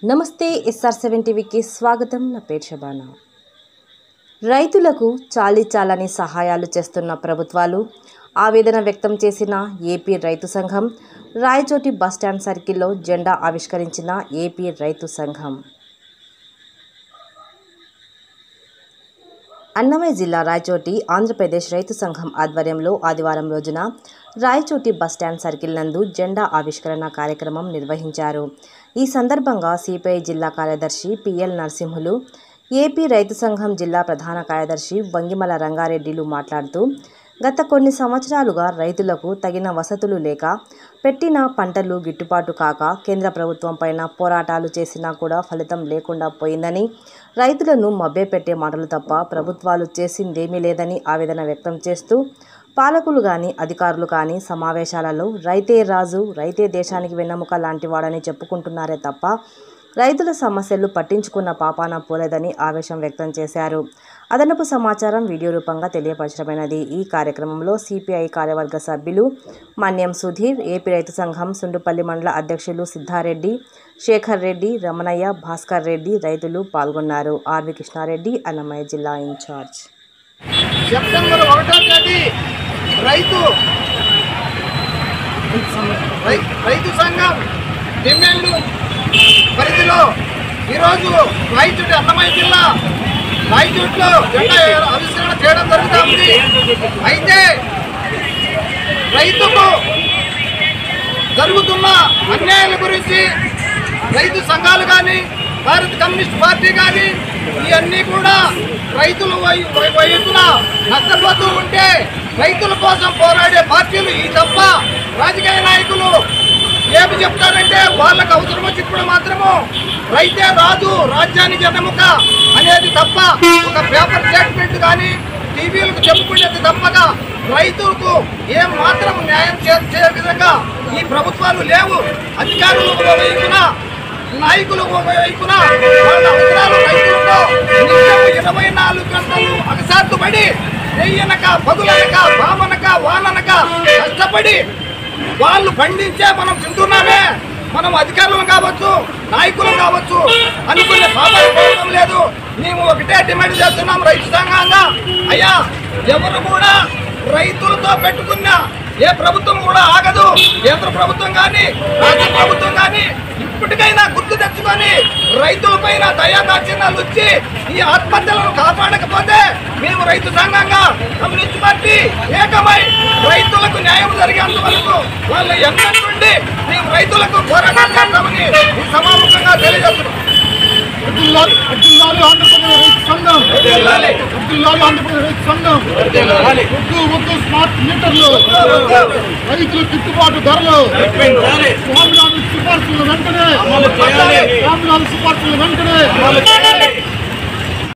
నమస్తే SR7 టీవీకి స్వాగతం. నా పేరు శబానా. రైతులకు చాలని సహాయాలు చేస్తున్న ప్రభుత్వాలు ఆవేదన వ్యక్తం చేసిన ఏపీ రైతు సంఘం రాయచోటి బస్టాండ్ సర్కిల్లో జెండా ఆవిష్కరించిన ఏపీ రైతు సంఘం. అన్నమయ్య జిల్లా రాయచోటి ఆంధ్రప్రదేశ్ రైతు సంఘం ఆధ్వర్యంలో ఆదివారం రోజున రాయచోటి బస్టాండ్ సర్కిల్ నందు జెండా ఆవిష్కరణ కార్యక్రమం నిర్వహించారు. ఈ సందర్భంగా సిపిఐ జిల్లా కార్యదర్శి పిఎల్ నరసింహులు, ఏపీ రైతు సంఘం జిల్లా ప్రధాన కార్యదర్శి వంగిమల రంగారెడ్డిలు మాట్లాడుతూ, గత కొన్ని సంవత్సరాలుగా రైతులకు తగిన వసతులు లేక పెట్టిన పంటలు గిట్టుబాటు కాక కేంద్ర ప్రభుత్వం పైన పోరాటాలు చేసినా కూడా ఫలితం లేకుండా పోయిందని, రైతులను మభ్యపెట్టే మాటలు తప్ప ప్రభుత్వాలు చేసిందేమీ లేదని ఆవేదన వ్యక్తం చేస్తూ, పాలకులు కానీ అధికారులు కానీ సమావేశాలలో రైతే రాజు, రైతే దేశానికి వెన్నెముక లాంటి వాడని చెప్పుకుంటున్నారే తప్ప రైతుల సమస్యలు పట్టించుకున్న పాపాన పోలేదని ఆవేశం వ్యక్తం చేశారు. అదనపు సమాచారం వీడియో రూపంగా తెలియపరచడమైనది. ఈ కార్యక్రమంలో సిపిఐ కార్యవర్గ సభ్యులు మన్యం సుధీర్, ఏపీ రైతు సంఘం సుండుపల్లి మండల అధ్యక్షులు సిద్ధారెడ్డి, శేఖర్ రెడ్డి, రమణయ్య, భాస్కర్ రెడ్డి రైతులు పాల్గొన్నారు. ఆర్వి కృష్ణారెడ్డి, అన్నమయ్య జిల్లా ఇన్ఛార్జ్. సెప్టెంబర్ 1వ తేదీ రైతు సంఘం డిమాండ్ పరిధిలో ఈరోజు రాయచోటి అన్నమయ్య జిల్లా రాయచోటిలో జెండా ఆవిష్కరణ చేయడం జరుగుతుంది. అయితే రైతుకు జరుగుతున్న అన్యాయాల గురించి రైతు సంఘాలు కానీ, భారత కమ్యూనిస్ట్ పార్టీ కానీ ఇవన్నీ కూడా రైతులు వైపున నష్టపోతూ ఉంటే రైతుల కోసం పోరాడే పార్టీలు ఈ తప్ప రాజకీయ నాయకులు ఏమి చెప్తారంటే వాళ్ళకు అవసరం వచ్చినప్పుడు మాత్రము రైతే రాజు, రాజ్యానికి వెన్నెముక అనేది తప్ప ఒక పేపర్ స్టేట్మెంట్ కానీ టీవీలకు చెప్పుకునేది తప్పగా రైతులకు ఏం మాత్రం న్యాయం చేసే విధంగా ఈ ప్రభుత్వాలు లేవు. అధికారులు వైపున, నాయకులు వైపున వాళ్ళ అవసరాలు రైతులతో 24 గంటలు అగసాట్లు పడి నెయ్యనక, పగులనక, బామనక, వాననక కష్టపడి వాళ్ళు పండించే మనం తింటున్నామే. మనం అధికారులు కావచ్చు, నాయకులు కావచ్చు అనుకునే పాపం లేదు. మేము ఒకటే డిమాండ్ చేస్తున్నాం రైతు సంఘంగా. అయ్యా, ఎవరు కూడా రైతులతో పెట్టుకున్న ఏ ప్రభుత్వం కూడా ఆగదు. కేంద్ర ప్రభుత్వం కానీ, రాష్ట్ర ప్రభుత్వం కానీ ఇప్పటికైనా గుర్తు తెచ్చుకొని రైతుల పైన దయాదాక్షిణ్యాలు వచ్చి ఈ ఆత్మహత్యలను కాపాడకపోతే మేము రైతు సంఘంగా కమ్యూనిస్ట్ పార్టీ ఏకమై రైతులకు న్యాయం జరిగేంత వరకు వాళ్ళ ఎన్నటి నుండి మేము రైతులకు పోరాటం చేస్తామని ఈ సమాముఖంగా తెలియజేస్తున్నాం. స్మార్ట్ మీటర్లు, రైతులు గిట్టుబాటు ధరలు, సిఫార్సులు వెంటనే